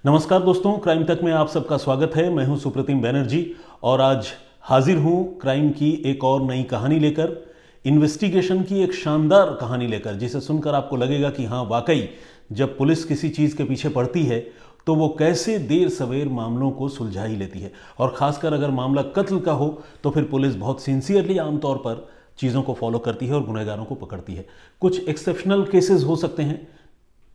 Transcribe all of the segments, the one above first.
नमस्कार दोस्तों, क्राइम तक में आप सबका स्वागत है। मैं हूं सुप्रतिम बैनर्जी और आज हाजिर हूं क्राइम की एक और नई कहानी लेकर, इन्वेस्टिगेशन की एक शानदार कहानी लेकर, जिसे सुनकर आपको लगेगा कि हाँ वाकई जब पुलिस किसी चीज़ के पीछे पड़ती है तो वो कैसे देर सवेर मामलों को सुलझा ही लेती है। और ख़ासकर अगर मामला कत्ल का हो तो फिर पुलिस बहुत सिंसियरली आमतौर पर चीज़ों को फॉलो करती है और गुनहगारों को पकड़ती है। कुछ एक्सेप्शनल केसेस हो सकते हैं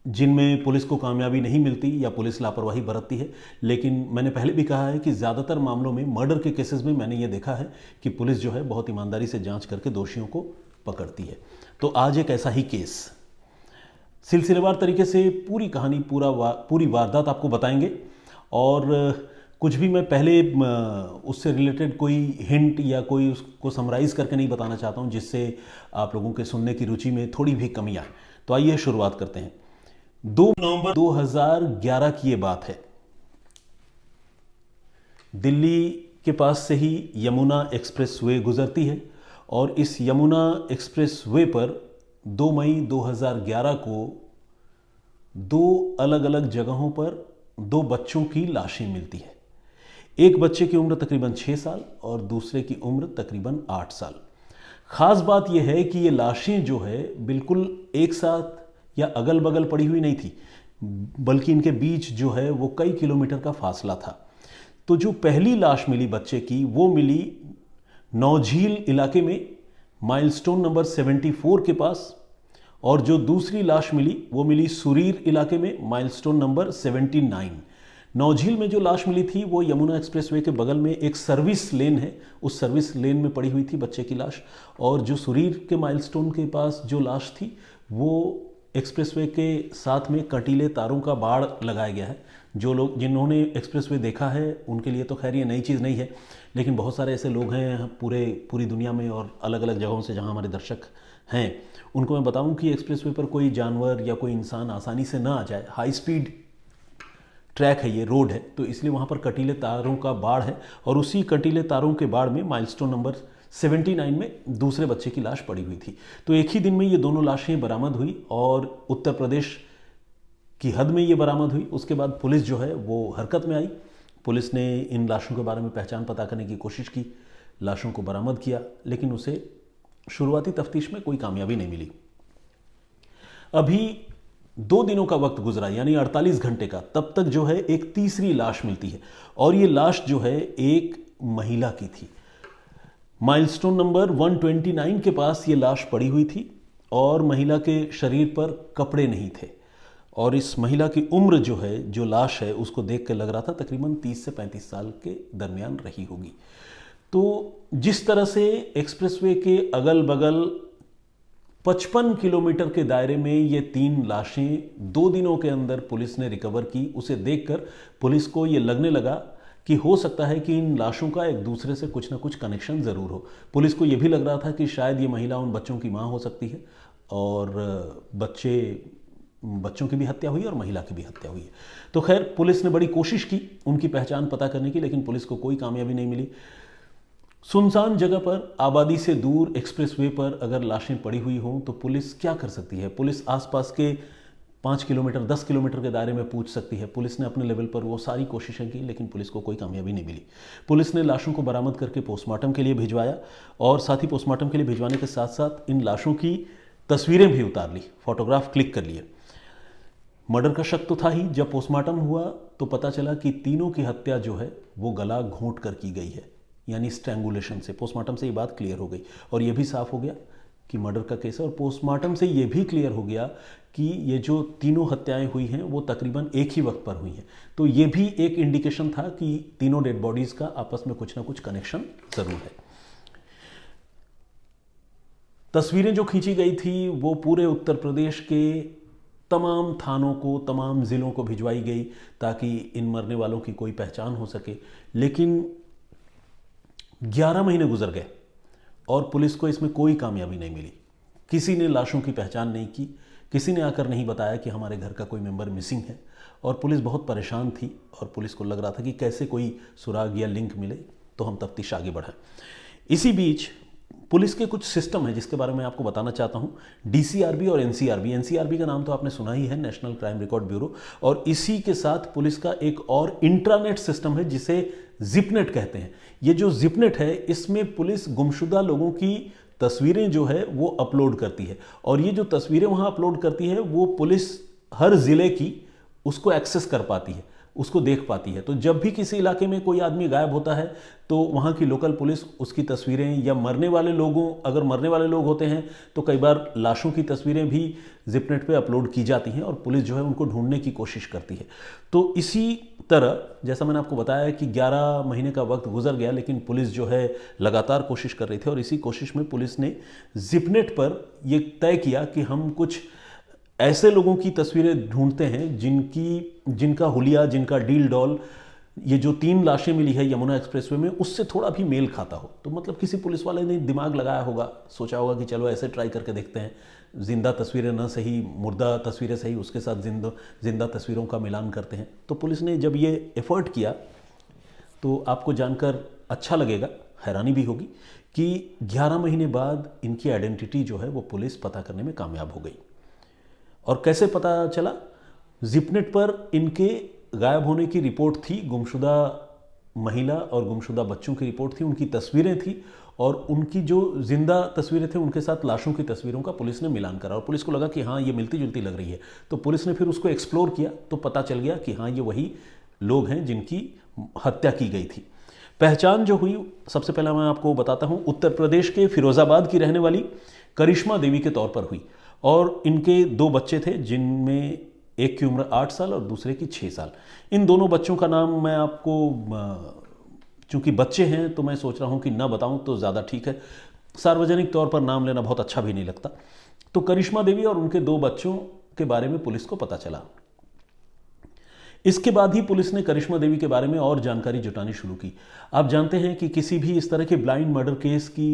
जिनमें पुलिस को कामयाबी नहीं मिलती या पुलिस लापरवाही बरतती है, लेकिन मैंने पहले भी कहा है कि ज़्यादातर मामलों में, मर्डर के केसेस में मैंने ये देखा है कि पुलिस जो है बहुत ईमानदारी से जांच करके दोषियों को पकड़ती है। तो आज एक ऐसा ही केस, सिलसिलेवार तरीके से पूरी कहानी, पूरी वारदात आपको बताएंगे। और कुछ भी मैं पहले उससे रिलेटेड कोई हिंट या कोई उसको समराइज़ करके नहीं बताना चाहता हूँ जिससे आप लोगों के सुनने की रुचि में थोड़ी भी कमी आए। तो आइए शुरुआत करते हैं। 2 नवंबर 2011 की ये बात है। दिल्ली के पास से ही यमुना एक्सप्रेस वे गुजरती है और इस यमुना एक्सप्रेस वे पर 2 मई 2011 को 2 अलग अलग जगहों पर 2 बच्चों की लाशें मिलती है। एक बच्चे की उम्र तकरीबन 6 साल और दूसरे की उम्र तकरीबन 8 साल। खास बात यह है कि ये लाशें जो है बिल्कुल एक साथ या अगल बगल पड़ी हुई नहीं थी, बल्कि इनके बीच जो है वो कई किलोमीटर का फासला था। तो जो पहली लाश मिली बच्चे की, वो मिली नौझील इलाके में, माइलस्टोन नंबर 74 के पास। और जो दूसरी लाश मिली वो मिली सुरीर इलाके में, माइलस्टोन नंबर 79। नौझील में जो लाश मिली थी वो यमुना एक्सप्रेसवे के बगल में एक सर्विस लेन है, उस सर्विस लेन में पड़ी हुई थी बच्चे की लाश। और जो सुरीर के माइलस्टोन के पास जो लाश थी वो एक्सप्रेसवे के साथ में कटीले तारों का बाड़ लगाया गया है। जो लोग, जिन्होंने एक्सप्रेसवे देखा है उनके लिए तो खैर ये नई चीज़ नहीं है, लेकिन बहुत सारे ऐसे लोग हैं पूरी दुनिया में और अलग अलग जगहों से जहां हमारे दर्शक हैं, उनको मैं बताऊं कि एक्सप्रेसवे पर कोई जानवर या कोई इंसान आसानी से ना आ जाए। हाई स्पीड ट्रैक है, ये रोड है, तो इसलिए वहाँ पर कटीले तारों का बाड़ है। और उसी कटीले तारों के बाड़ में माइलस्टोन नंबर 79 में दूसरे बच्चे की लाश पड़ी हुई थी। तो एक ही दिन में ये दोनों लाशें बरामद हुई और उत्तर प्रदेश की हद में ये बरामद हुई। उसके बाद पुलिस जो है वो हरकत में आई। पुलिस ने इन लाशों के बारे में पहचान पता करने की कोशिश की, लाशों को बरामद किया, लेकिन उसे शुरुआती तफ्तीश में कोई कामयाबी नहीं मिली। अभी 2 दिनों का वक्त गुजरा, यानी 48 घंटे का, तब तक जो है एक तीसरी लाश मिलती है। और ये लाश जो है एक महिला की थी। माइलस्टोन नंबर 129 के पास ये लाश पड़ी हुई थी और महिला के शरीर पर कपड़े नहीं थे। और इस महिला की उम्र जो है, जो लाश है, उसको देख कर लग रहा था तकरीबन 30 से 35 साल के दरमियान रही होगी। तो जिस तरह से एक्सप्रेसवे के अगल बगल 55 किलोमीटर के दायरे में ये 3 लाशें 2 दिनों के अंदर पुलिस ने रिकवर की, उसे देखकर पुलिस को ये लगने लगा कि हो सकता है कि इन लाशों का एक दूसरे से कुछ ना कुछ कनेक्शन ज़रूर हो। पुलिस को यह भी लग रहा था कि शायद ये महिला उन बच्चों की माँ हो सकती है और बच्चों की भी हत्या हुई और महिला की भी हत्या हुई है। तो खैर पुलिस ने बड़ी कोशिश की उनकी पहचान पता करने की, लेकिन पुलिस को कोई कामयाबी नहीं मिली। सुनसान जगह पर, आबादी से दूर एक्सप्रेसवे पर अगर लाशें पड़ी हुई हों तो पुलिस क्या कर सकती है? पुलिस आसपास के 5 किलोमीटर, 10 किलोमीटर के दायरे में पूछ सकती है। पुलिस ने अपने लेवल पर वो सारी कोशिशें की, लेकिन पुलिस को कोई कामयाबी नहीं मिली। पुलिस ने लाशों को बरामद करके पोस्टमार्टम के लिए भिजवाया और साथ ही पोस्टमार्टम के लिए भिजवाने के साथ साथ इन लाशों की तस्वीरें भी उतार ली, फोटोग्राफ क्लिक कर लिए। मर्डर का शक तो था ही। जब पोस्टमार्टम हुआ तो पता चला कि तीनों की हत्या जो है वो गला घोंट कर की गई है, यानी स्ट्रैंगुलेशन से। पोस्टमार्टम से ये बात क्लियर हो गई और ये भी साफ हो गया कि मर्डर का केस है। और पोस्टमार्टम से ये भी क्लियर हो गया कि ये जो तीनों हत्याएं हुई हैं वो तकरीबन एक ही वक्त पर हुई हैं। तो ये भी एक इंडिकेशन था कि तीनों डेड बॉडीज का आपस में कुछ ना कुछ कनेक्शन जरूर है। तस्वीरें जो खींची गई थी वो पूरे उत्तर प्रदेश के तमाम थानों को, तमाम ज़िलों को भिजवाई गई ताकि इन मरने वालों की कोई पहचान हो सके। लेकिन 11 महीने गुजर गए और पुलिस को इसमें कोई कामयाबी नहीं मिली। किसी ने लाशों की पहचान नहीं की, किसी ने आकर नहीं बताया कि हमारे घर का कोई मेंबर मिसिंग है। और पुलिस बहुत परेशान थी और पुलिस को लग रहा था कि कैसे कोई सुराग या लिंक मिले तो हम तफ्तीश आगे बढ़ाएं। इसी बीच पुलिस के कुछ सिस्टम है जिसके बारे में आपको बताना चाहता हूं। डीसीआरबी और एनसीआरबी, एनसीआरबी का नाम तो आपने सुना ही है, नेशनल क्राइम रिकॉर्ड ब्यूरो, और इसी के साथ पुलिस का एक और इंट्रानेट सिस्टम है जिसे जिपनेट कहते हैं। ये जो जिपनेट है इसमें पुलिस गुमशुदा लोगों की तस्वीरें जो है वो अपलोड करती है, और ये जो तस्वीरें वहां अपलोड करती है वो पुलिस हर जिले की उसको एक्सेस कर पाती है, उसको देख पाती है। तो जब भी किसी इलाके में कोई आदमी गायब होता है तो वहाँ की लोकल पुलिस उसकी तस्वीरें, या मरने वाले लोगों, अगर मरने वाले लोग होते हैं तो कई बार लाशों की तस्वीरें भी जिपनेट पे अपलोड की जाती हैं और पुलिस जो है उनको ढूंढने की कोशिश करती है। तो इसी तरह जैसा मैंने आपको बताया कि 11 महीने का वक्त गुजर गया, लेकिन पुलिस जो है लगातार कोशिश कर रही थी, और इसी कोशिश में पुलिस ने जिपनेट पर यह तय किया कि हम कुछ ऐसे लोगों की तस्वीरें ढूंढते हैं जिनका हुलिया, जिनका डील डॉल ये जो 3 लाशें मिली है यमुना एक्सप्रेसवे में उससे थोड़ा भी मेल खाता हो। तो मतलब किसी पुलिस वाले ने दिमाग लगाया होगा, सोचा होगा कि चलो ऐसे ट्राई करके देखते हैं, जिंदा तस्वीरें न सही, मुर्दा तस्वीरें सही, उसके साथ जिंदा तस्वीरों का मिलान करते हैं। तो पुलिस ने जब ये एफर्ट किया तो आपको जानकर अच्छा लगेगा, हैरानी भी होगी कि 11 महीने बाद इनकी आइडेंटिटी जो है वो पुलिस पता करने में कामयाब हो गई। और कैसे पता चला? जिपनेट पर इनके गायब होने की रिपोर्ट थी, गुमशुदा महिला और गुमशुदा बच्चों की रिपोर्ट थी, उनकी तस्वीरें थी, और उनकी जो जिंदा तस्वीरें थे उनके साथ लाशों की तस्वीरों का पुलिस ने मिलान करा, और पुलिस को लगा कि हाँ ये मिलती जुलती लग रही है। तो पुलिस ने फिर उसको एक्सप्लोर किया तो पता चल गया कि हाँ ये वही लोग हैं जिनकी हत्या की गई थी। पहचान जो हुई, सबसे पहले मैं आपको बताता हूँ, उत्तर प्रदेश के फिरोजाबाद की रहने वाली करिश्मा देवी के तौर पर हुई, और इनके 2 बच्चे थे जिनमें एक की उम्र 8 साल और दूसरे की 6 साल। इन दोनों बच्चों का नाम मैं आपको, चूंकि बच्चे हैं तो मैं सोच रहा हूं कि ना बताऊं तो ज़्यादा ठीक है, सार्वजनिक तौर पर नाम लेना बहुत अच्छा भी नहीं लगता। तो करिश्मा देवी और उनके 2 बच्चों के बारे में पुलिस को पता चला। इसके बाद ही पुलिस ने करिश्मा देवी के बारे में और जानकारी जुटानी शुरू की। आप जानते हैं कि किसी भी इस तरह के ब्लाइंड मर्डर केस की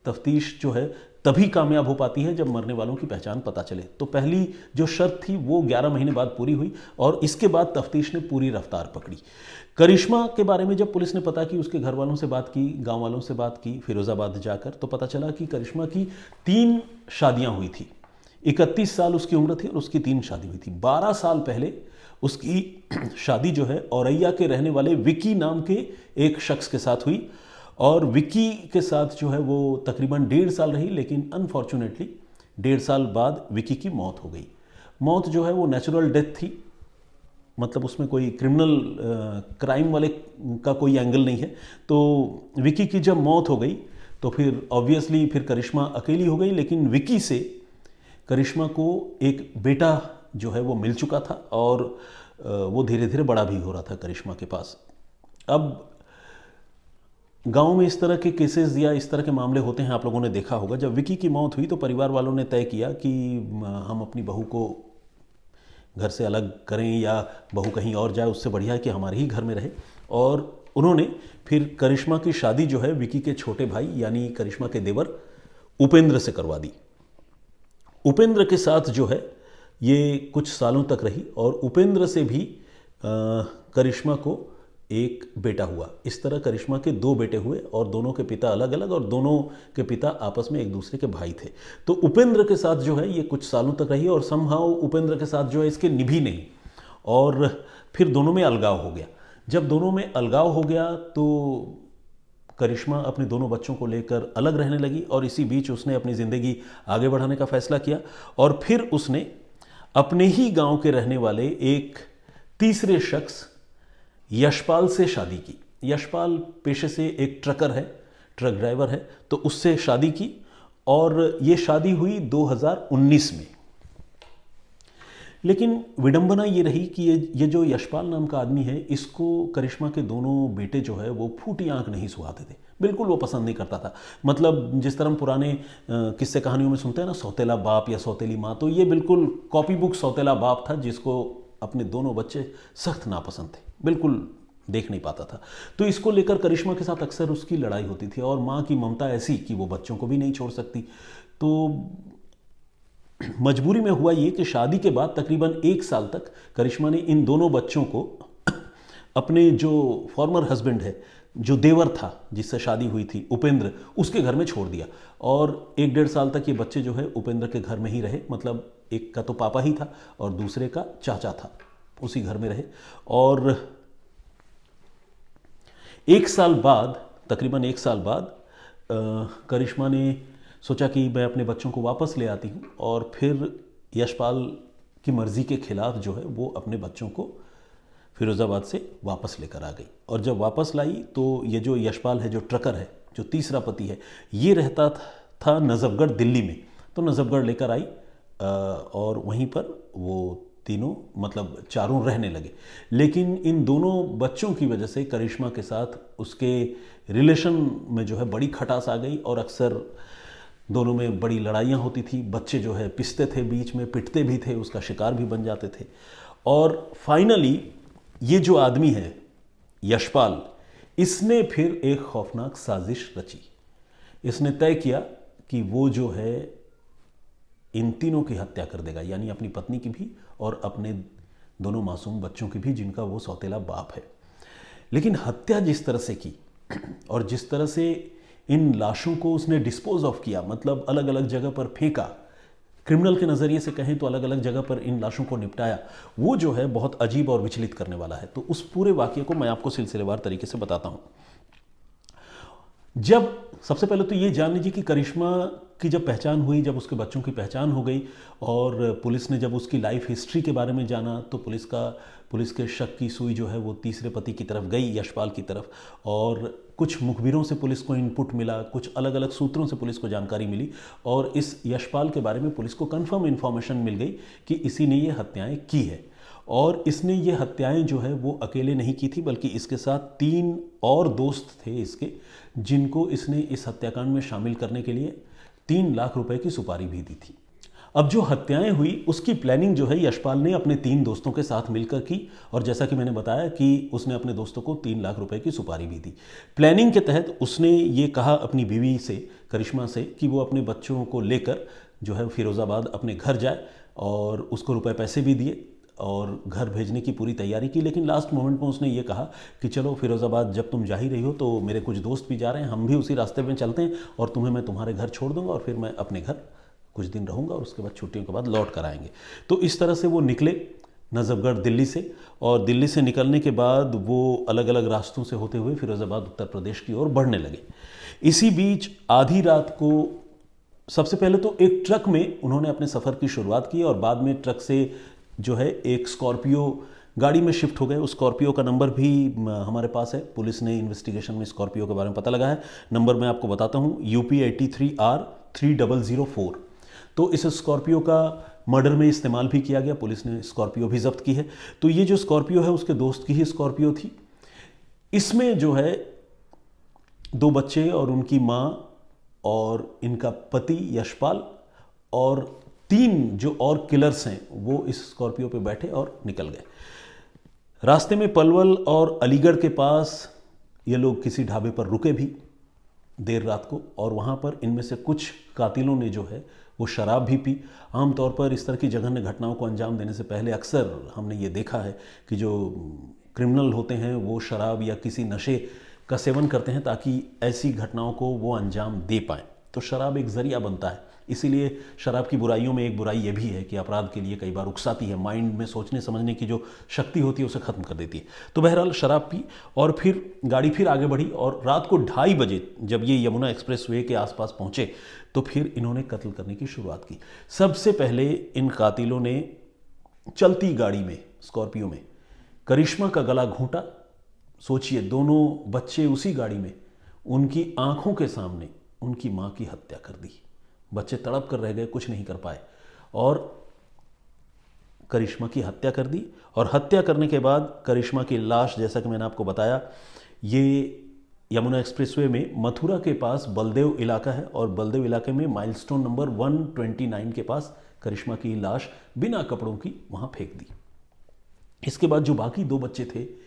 तफ्तीश जो है तभी कामयाब हो पाती है जब मरने वालों की पहचान पता चले। तो पहली जो शर्त थी वो 11 महीने बाद पूरी हुई, और इसके बाद तफ्तीश ने पूरी रफ्तार पकड़ी। करिश्मा के बारे में जब पुलिस ने पता की, उसके घर वालों से बात की, गांव वालों से बात की फिरोजाबाद जाकर, तो पता चला कि करिश्मा की 3 शादियां हुई थी। 31 साल उसकी उम्र थी और उसकी 3 शादी हुई थी। 12 साल पहले उसकी शादी जो है औरैया के रहने वाले विकी नाम के एक शख्स के साथ हुई, और विकी के साथ जो है वो तकरीबन 1.5 साल रही, लेकिन अनफॉर्चुनेटली 1.5 साल बाद विकी की मौत हो गई। मौत जो है वो नेचुरल डेथ थी, मतलब उसमें कोई क्रिमिनल क्राइम वाले का कोई एंगल नहीं है। तो विकी की जब मौत हो गई तो फिर ऑब्वियसली फिर करिश्मा अकेली हो गई, लेकिन विकी से करिश्मा को एक बेटा जो है वो मिल चुका था, और वो धीरे धीरे बड़ा भी हो रहा था करिश्मा के पास। अब गांव में इस तरह के केसेस या इस तरह के मामले होते हैं, आप लोगों ने देखा होगा। जब विकी की मौत हुई तो परिवार वालों ने तय किया कि हम अपनी बहू को घर से अलग करें, या बहू कहीं और जाए, उससे बढ़िया है कि हमारे ही घर में रहे। और उन्होंने फिर करिश्मा की शादी जो है विकी के छोटे भाई यानी करिश्मा के देवर उपेंद्र से करवा दी। उपेंद्र के साथ जो है ये कुछ सालों तक रही, और उपेंद्र से भी करिश्मा को एक बेटा हुआ। इस तरह करिश्मा के 2 बेटे हुए, और दोनों के पिता अलग अलग, और दोनों के पिता आपस में एक दूसरे के भाई थे। तो उपेंद्र के साथ जो है ये कुछ सालों तक रही, और समहाउ उपेंद्र के साथ जो है इसके निभी नहीं, और फिर दोनों में अलगाव हो गया। जब दोनों में अलगाव हो गया तो करिश्मा अपने दोनों बच्चों को लेकर अलग रहने लगी, और इसी बीच उसने अपनी ज़िंदगी आगे बढ़ाने का फैसला किया, और फिर उसने अपने ही गांव के रहने वाले एक तीसरे शख्स यशपाल से शादी की। यशपाल पेशे से एक ट्रकर है, ट्रक ड्राइवर है, तो उससे शादी की, और ये शादी हुई 2019 में। लेकिन विडंबना ये रही कि ये जो यशपाल नाम का आदमी है, इसको करिश्मा के दोनों बेटे जो है वो फूटी आंख नहीं सुहाते थे, बिल्कुल वो पसंद नहीं करता था। मतलब जिस तरह हम पुराने किस्से कहानियों में सुनते हैं ना, सौतेला बाप या सौतेली माँ, तो ये बिल्कुल कॉपी बुक सौतेला बाप था जिसको अपने दोनों बच्चे सख्त नापसंद थे, बिल्कुल देख नहीं पाता था। तो इसको लेकर करिश्मा के साथ अक्सर उसकी लड़ाई होती थी, और माँ की ममता ऐसी कि वो बच्चों को भी नहीं छोड़ सकती। तो मजबूरी में हुआ ये कि शादी के बाद तकरीबन 1 साल तक करिश्मा ने इन दोनों बच्चों को अपने जो फॉर्मर हस्बैंड है जो देवर था जिससे शादी हुई थी उपेंद्र, उसके घर में छोड़ दिया। और 1-1.5 साल तक ये बच्चे जो है उपेंद्र के घर में ही रहे, मतलब एक का तो पापा ही था और दूसरे का चाचा था, उसी घर में रहे। और 1 साल बाद, तकरीबन 1 साल बाद करिश्मा ने सोचा कि मैं अपने बच्चों को वापस ले आती हूँ, और फिर यशपाल की मर्ज़ी के खिलाफ जो है वो अपने बच्चों को फिरोज़ाबाद से वापस लेकर आ गई। और जब वापस लाई तो ये जो यशपाल है, जो ट्रकर है, जो तीसरा पति है, ये रहता था नजफगढ़ दिल्ली में। तो नजफगढ़ लेकर आई और वहीं पर वो तीनों, मतलब चारों रहने लगे। लेकिन इन दोनों बच्चों की वजह से करिश्मा के साथ उसके रिलेशन में जो है बड़ी खटास आ गई, और अक्सर दोनों में बड़ी लड़ाइयाँ होती थी। बच्चे जो है पिसते थे, बीच में पिटते भी थे, उसका शिकार भी बन जाते थे। और फाइनली ये जो आदमी है यशपाल, इसने फिर एक खौफनाक साजिश रची। इसने तय किया कि वो जो है इन तीनों की हत्या कर देगा, यानी अपनी पत्नी की भी और अपने दोनों मासूम बच्चों की भी, जिनका वो सौतेला बाप है। लेकिन हत्या जिस तरह से की और जिस तरह से इन लाशों को उसने डिस्पोज ऑफ किया, मतलब अलग अलग जगह पर फेंका, क्रिमिनल के नज़रिए से कहें तो अलग अलग जगह पर इन लाशों को निपटाया, वो जो है बहुत अजीब और विचलित करने वाला है। तो उस पूरे वाक़ये को मैं आपको सिलसिलेवार तरीके से बताता हूँ। जब सबसे पहले तो ये जान लीजिए कि करिश्मा की जब पहचान हुई, जब उसके बच्चों की पहचान हो गई और पुलिस ने जब उसकी लाइफ हिस्ट्री के बारे में जाना, तो पुलिस के शक की सुई जो है वो तीसरे पति की तरफ गई, यशपाल की तरफ। और कुछ मुखबिरों से पुलिस को इनपुट मिला, कुछ अलग अलग सूत्रों से पुलिस को जानकारी मिली, और इस यशपाल के बारे में पुलिस को कंफर्म इन्फॉर्मेशन मिल गई कि इसी ने ये हत्याएं की है। और इसने ये हत्याएं जो है वो अकेले नहीं की थी, बल्कि इसके साथ 3 और दोस्त थे इसके, जिनको इसने इस हत्याकांड में शामिल करने के लिए 3 लाख रुपए की सुपारी भी दी थी। अब जो हत्याएं हुई उसकी प्लानिंग जो है यशपाल ने अपने 3 दोस्तों के साथ मिलकर की, और जैसा कि मैंने बताया कि उसने अपने दोस्तों को 3 लाख रुपए की सुपारी भी दी। प्लानिंग के तहत उसने ये कहा अपनी बीवी से, करिश्मा से, कि वो अपने बच्चों को लेकर जो है फिरोज़ाबाद अपने घर जाए, और उसको रुपए पैसे भी दिए और घर भेजने की पूरी तैयारी की। लेकिन लास्ट मोमेंट में उसने ये कहा कि चलो फिरोज़ाबाद जब तुम जा ही रही हो तो मेरे कुछ दोस्त भी जा रहे हैं, हम भी उसी रास्ते में चलते हैं, और तुम्हें मैं तुम्हारे घर छोड़ दूंगा, और फिर मैं अपने घर कुछ दिन रहूंगा, और उसके बाद छुट्टियों के बाद लौट कर आएंगे। तो इस तरह से वो निकले नजफगढ़ दिल्ली से, और दिल्ली से निकलने के बाद वो अलग अलग रास्तों से होते हुए फिरोज़ाबाद उत्तर प्रदेश की ओर बढ़ने लगे। इसी बीच आधी रात को सबसे पहले तो एक ट्रक में उन्होंने अपने सफ़र की शुरुआत की, और बाद में ट्रक से जो है एक स्कॉर्पियो गाड़ी में शिफ्ट हो गए। उस स्कॉर्पियो का नंबर भी हमारे पास है, पुलिस ने इन्वेस्टिगेशन में स्कॉर्पियो के बारे में पता लगा है। नंबर मैं आपको बताता हूँ, UP 83R3004। तो इस स्कॉर्पियो का मर्डर में इस्तेमाल भी किया गया, पुलिस ने स्कॉर्पियो भी जब्त की है। तो ये जो स्कॉर्पियो है उसके दोस्त की ही स्कॉर्पियो थी। इसमें जो है 2 बच्चे और उनकी माँ और इनका पति यशपाल और 3 जो और किलर्स हैं वो इस स्कॉर्पियो पे बैठे और निकल गए। रास्ते में पलवल और अलीगढ़ के पास ये लोग किसी ढाबे पर रुके भी देर रात को, और वहाँ पर इनमें से कुछ कातिलों ने जो है वो शराब भी पी। आमतौर पर इस तरह की जघन्य घटनाओं को अंजाम देने से पहले अक्सर हमने ये देखा है कि जो क्रिमिनल होते हैं वो शराब या किसी नशे का सेवन करते हैं ताकि ऐसी घटनाओं को वो अंजाम दे पाएँ। तो शराब एक ज़रिया बनता है, इसीलिए शराब की बुराइयों में एक बुराई ये भी है कि अपराध के लिए कई बार उकसाती है, माइंड में सोचने समझने की जो शक्ति होती है उसे ख़त्म कर देती है। तो बहरहाल शराब पी और फिर गाड़ी फिर आगे बढ़ी, और रात को 2:30 बजे जब ये यमुना एक्सप्रेसवे के आसपास पहुँचे तो फिर इन्होंने कत्ल करने की शुरुआत की। सबसे पहले इन कातिलों ने चलती गाड़ी में, स्कॉर्पियो में, करिश्मा का गला घूंटा। सोचिए, दोनों बच्चे उसी गाड़ी में, उनकी आंखों के सामने उनकी माँ की हत्या कर दी। बच्चे तड़प कर रह गए, कुछ नहीं कर पाए, और करिश्मा की हत्या कर दी। और हत्या करने के बाद करिश्मा की लाश, जैसा कि मैंने आपको बताया, ये यमुना एक्सप्रेसवे में मथुरा के पास बलदेव इलाका है, और बलदेव इलाके में माइलस्टोन नंबर 129 के पास करिश्मा की लाश बिना कपड़ों की वहाँ फेंक दी। इसके बाद जो बाकी 2 बच्चे थे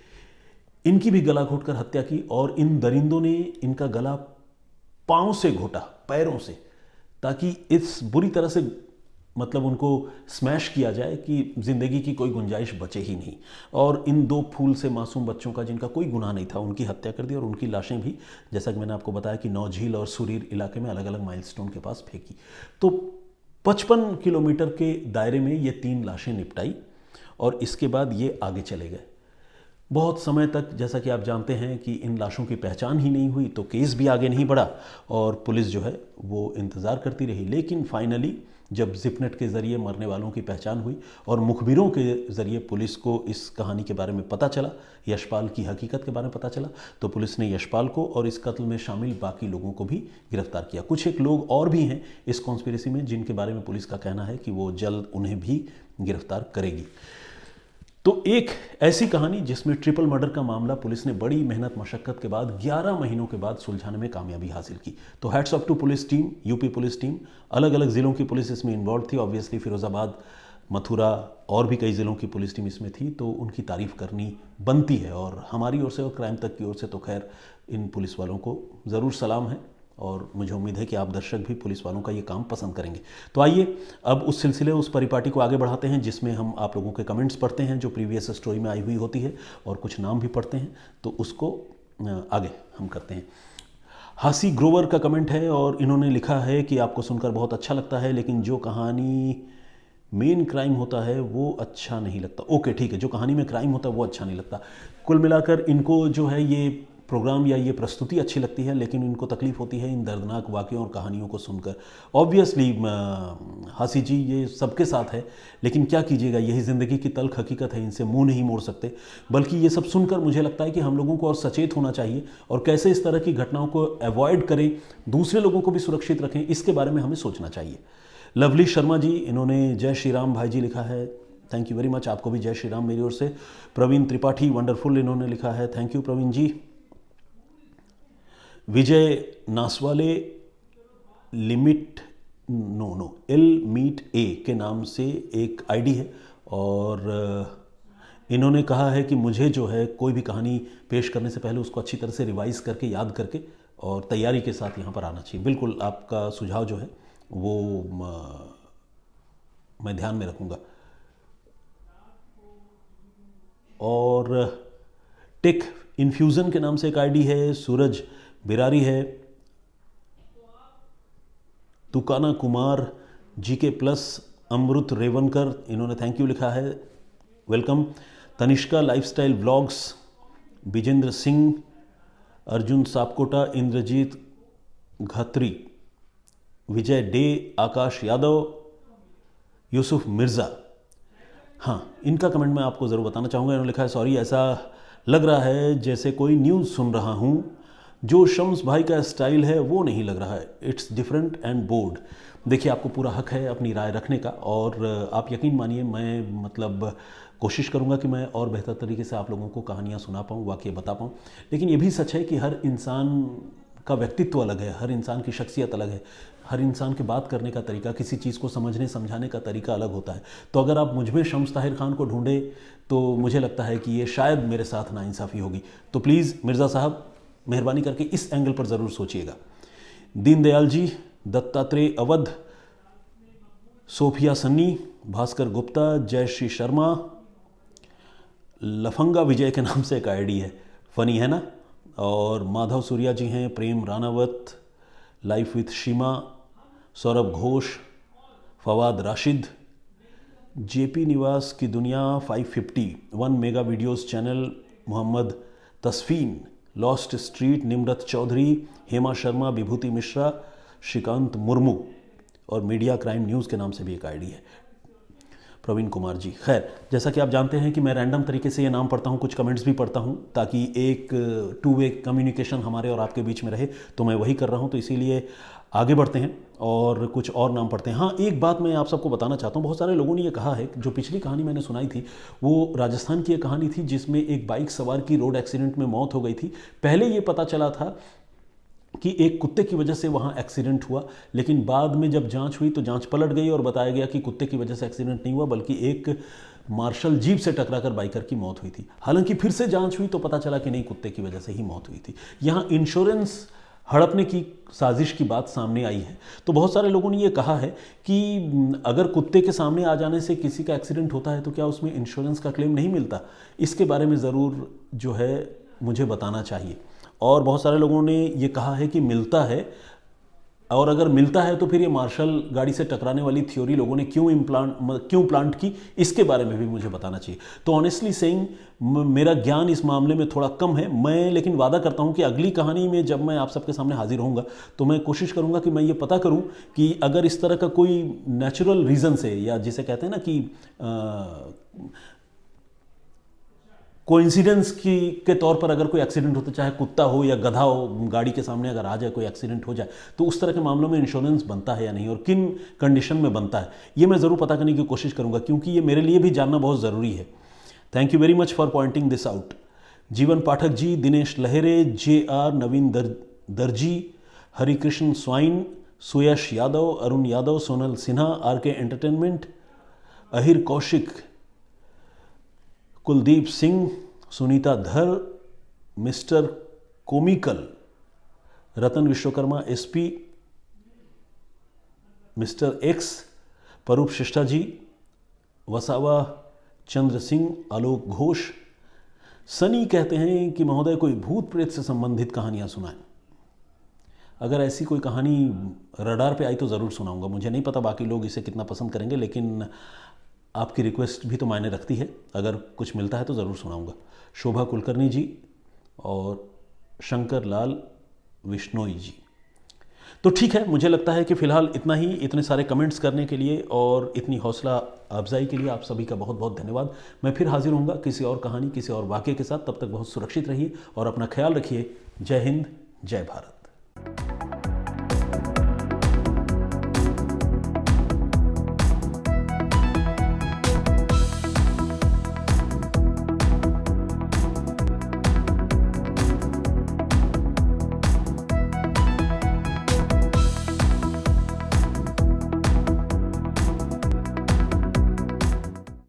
इनकी भी गला घोंटकर हत्या की, और इन दरिंदों ने इनका गला पाँव से घोटा, पैरों से, ताकि इस बुरी तरह से मतलब उनको स्मैश किया जाए कि ज़िंदगी की कोई गुंजाइश बचे ही नहीं। और इन 2 फूल से मासूम बच्चों का, जिनका कोई गुनाह नहीं था, उनकी हत्या कर दी और उनकी लाशें भी, जैसा कि मैंने आपको बताया, कि नौझील और सुरीर इलाके में अलग अलग माइलस्टोन के पास फेंकी। तो 55 किलोमीटर के दायरे में ये 3 लाशें निपटाई और इसके बाद ये आगे चले गए। बहुत समय तक, जैसा कि आप जानते हैं, कि इन लाशों की पहचान ही नहीं हुई, तो केस भी आगे नहीं बढ़ा और पुलिस जो है वो इंतज़ार करती रही। लेकिन फाइनली जब जिपनेट के ज़रिए मरने वालों की पहचान हुई और मुखबिरों के ज़रिए पुलिस को इस कहानी के बारे में पता चला, यशपाल की हकीकत के बारे में पता चला, तो पुलिस ने यशपाल को और इस कत्ल में शामिल बाकी लोगों को भी गिरफ्तार किया। कुछ एक लोग और भी हैं इस कॉन्स्पिरेसी में, जिनके बारे में पुलिस का कहना है कि वो जल्द उन्हें भी गिरफ्तार करेगी। तो एक ऐसी कहानी जिसमें ट्रिपल मर्डर का मामला पुलिस ने बड़ी मेहनत मशक्कत के बाद 11 महीनों के बाद सुलझाने में कामयाबी हासिल की। तो hats off to police team, UP police team. अलग अलग ज़िलों की पुलिस इसमें इन्वॉल्व थी, ऑब्वियसली फिरोज़ाबाद, मथुरा और भी कई ज़िलों की पुलिस टीम इसमें थी, तो उनकी तारीफ़ करनी बनती है। और हमारी ओर से और क्राइम तक की ओर से तो खैर इन पुलिस वालों को ज़रूर सलाम है और मुझे उम्मीद है कि आप दर्शक भी पुलिस वालों का ये काम पसंद करेंगे। तो आइए अब उस सिलसिले, उस परिपाटी को आगे बढ़ाते हैं जिसमें हम आप लोगों के कमेंट्स पढ़ते हैं जो प्रीवियस स्टोरी में आई हुई होती है और कुछ नाम भी पढ़ते हैं, तो उसको आगे हम करते हैं। हासी ग्रोवर का कमेंट है और इन्होंने लिखा है कि आपको सुनकर बहुत अच्छा लगता है, लेकिन जो कहानी मेन क्राइम होता है वो अच्छा नहीं लगता। ओके, ठीक है, जो कहानी में क्राइम होता है वो अच्छा नहीं लगता। कुल मिलाकर इनको जो है ये प्रोग्राम या ये प्रस्तुति अच्छी लगती है, लेकिन इनको तकलीफ़ होती है इन दर्दनाक वाक़यों और कहानियों को सुनकर। ऑब्वियसली हासी जी, ये सबके साथ है, लेकिन क्या कीजिएगा, यही ज़िंदगी की तल्ख़ हकीकत है, इनसे मुंह नहीं मोड़ सकते। बल्कि ये सब सुनकर मुझे लगता है कि हम लोगों को और सचेत होना चाहिए और कैसे इस तरह की घटनाओं को अवॉइड करें, दूसरे लोगों को भी सुरक्षित रखें, इसके बारे में हमें सोचना चाहिए। लवली शर्मा जी, इन्होंने जय श्री राम भाई जी लिखा है, थैंक यू वेरी मच। आपको भी जय श्री राम मेरी ओर से। प्रवीण त्रिपाठी वंडरफुल इन्होंने लिखा है, thank you Praveen ji. Vijay Naswale L meet A के नाम से एक आईडी है और इन्होंने कहा है कि मुझे जो है कोई भी कहानी पेश करने से पहले उसको अच्छी तरह से रिवाइज़ करके, याद करके और तैयारी के साथ यहाँ पर आना चाहिए। बिल्कुल आपका सुझाव जो है वो मैं ध्यान में रखूँगा। और टेक इन्फ्यूज़न के नाम से एक आईडी है, सूरज बिरारी है, तुकाना कुमार, जीके प्लस, अमृत रेवनकर, इन्होंने थैंक यू लिखा है, welcome. Tanishka lifestyle vlogs, Vijendra Singh, Arjun Sapkota, Indrajit Ghatri, Vijay Dey, Akash Yadav, Yusuf Mirza. हाँ, इनका कमेंट मैं आपको ज़रूर बताना चाहूँगा। इन्होंने लिखा है, सॉरी, ऐसा लग रहा है जैसे कोई न्यूज़ सुन रहा हूँ, जो शम्स भाई का स्टाइल है वो नहीं लग रहा है, इट्स डिफरेंट एंड बोल्ड। देखिए, आपको पूरा हक है अपनी राय रखने का और आप यकीन मानिए मैं मतलब कोशिश करूंगा कि मैं और बेहतर तरीके से आप लोगों को कहानियां सुना पाऊँ, वाक़ये बता पाऊँ। लेकिन ये भी सच है कि हर इंसान का व्यक्तित्व अलग है, हर इंसान की शख्सियत अलग है, हर इंसान के बात करने का तरीका, किसी चीज़ को समझने समझाने का तरीका अलग होता है। तो अगर आप मुझ में शम्स ताहिर खान को ढूंढे तो मुझे लगता है कि ये शायद मेरे साथ नाइंसाफ़ी होगी। तो प्लीज़ मिर्ज़ा साहब, मेहरबानी करके इस एंगल पर ज़रूर सोचिएगा। दीनदयाल जी, दत्तात्रेय अवध, सोफिया सन्नी, भास्कर गुप्ता, जयश्री शर्मा, लफंगा विजय के नाम से एक आईडी है, फ़नी है ना, और माधव सूर्या जी हैं, Prem Ranawat, life with Sheema, Saurabh Ghosh, Fawad Rashid, JP Niwas की दुनिया 550, 1 mega videos channel, Mohammad Tasfeen, lost street, Nimrat Chaudhary, Hema Sharma, Vibhuti Mishra, Shrikant Murmu और मीडिया क्राइम न्यूज़ के नाम से भी एक आईडी है, प्रवीण कुमार जी। खैर, जैसा कि आप जानते हैं कि मैं रैंडम तरीके से ये नाम पढ़ता हूँ, कुछ कमेंट्स भी पढ़ता हूँ ताकि एक 2 वे कम्युनिकेशन हमारे और आपके बीच में रहे, तो मैं वही कर रहा हूँ। तो इसीलिए आगे बढ़ते हैं और कुछ और नाम पढ़ते हैं। हाँ, एक बात मैं आप सबको बताना चाहता हूँ, बहुत सारे लोगों ने ये कहा है, जो पिछली कहानी मैंने सुनाई थी वो राजस्थान की एक कहानी थी जिसमें एक बाइक सवार की रोड एक्सीडेंट में मौत हो गई थी। पहले ये पता चला था कि एक कुत्ते की वजह से वहाँ एक्सीडेंट हुआ, लेकिन बाद में जब जांच हुई तो जांच पलट गई और बताया गया कि कुत्ते की वजह से एक्सीडेंट नहीं हुआ, बल्कि एक मार्शल जीप से टकराकर बाइकर की मौत हुई थी। हालांकि फिर से जांच हुई तो पता चला कि नहीं, कुत्ते की वजह से ही मौत हुई थी। यहाँ इंश्योरेंस हड़पने की साजिश की बात सामने आई है। तो बहुत सारे लोगों ने ये कहा है कि अगर कुत्ते के सामने आ जाने से किसी का एक्सीडेंट होता है तो क्या उसमें इंश्योरेंस का क्लेम नहीं मिलता। इसके बारे में ज़रूर जो है मुझे बताना चाहिए। और बहुत सारे लोगों ने ये कहा है कि मिलता है, और अगर मिलता है तो फिर ये मार्शल गाड़ी से टकराने वाली थ्योरी लोगों ने क्यों प्लांट की, इसके बारे में भी मुझे बताना चाहिए। तो ऑनेस्टली सेइंग मेरा ज्ञान इस मामले में थोड़ा कम है। मैं लेकिन वादा करता हूं कि अगली कहानी में जब मैं आप सबके सामने हाजिर होऊंगा तो मैं कोशिश करूंगा कि मैं ये पता करूं कि अगर इस तरह का कोई नेचुरल रीज़न से, या जिसे कहते हैं ना कि कोइंसिडेंस के तौर पर अगर कोई एक्सीडेंट होता, चाहे कुत्ता हो या गधा हो, गाड़ी के सामने अगर आ जाए, कोई एक्सीडेंट हो जाए, तो उस तरह के मामलों में इंश्योरेंस बनता है या नहीं, और किन कंडीशन में बनता है, ये मैं ज़रूर पता करने की कोशिश करूंगा, क्योंकि ये मेरे लिए भी जानना बहुत ज़रूरी है। Thank you very much for pointing this out. जीवन पाठक जी, दिनेश लहेरे, JR, नवीन दर्जी, हरिकृष्ण स्वाइन, सुयश यादव, अरुण यादव, सोनल सिन्हा, RK एंटरटेनमेंट, अहिर कौशिक, कुलदीप सिंह, सुनीता धर, मिस्टर कोमिकल, रतन Vishwakarma SP, mister X, Parup शिष्टा जी, वसावा चंद्र सिंह, आलोक घोष। सनी कहते हैं कि महोदय कोई भूत प्रेत से संबंधित कहानियां सुनाएं। अगर ऐसी कोई कहानी रडार पे आई तो ज़रूर सुनाऊंगा। मुझे नहीं पता बाकी लोग इसे कितना पसंद करेंगे, लेकिन आपकी रिक्वेस्ट भी तो मायने रखती है। अगर कुछ मिलता है तो ज़रूर सुनाऊंगा। शोभा कुलकर्णी जी और शंकर लाल विश्नोई जी। तो ठीक है, मुझे लगता है कि फ़िलहाल इतना ही। इतने सारे कमेंट्स करने के लिए और इतनी हौसला अफजाई के लिए आप सभी का बहुत बहुत धन्यवाद। मैं फिर हाजिर होऊंगा किसी और कहानी, किसी और वाक़ये के साथ। तब तक बहुत सुरक्षित रहिए और अपना ख्याल रखिए। जय हिंद, जय भारत।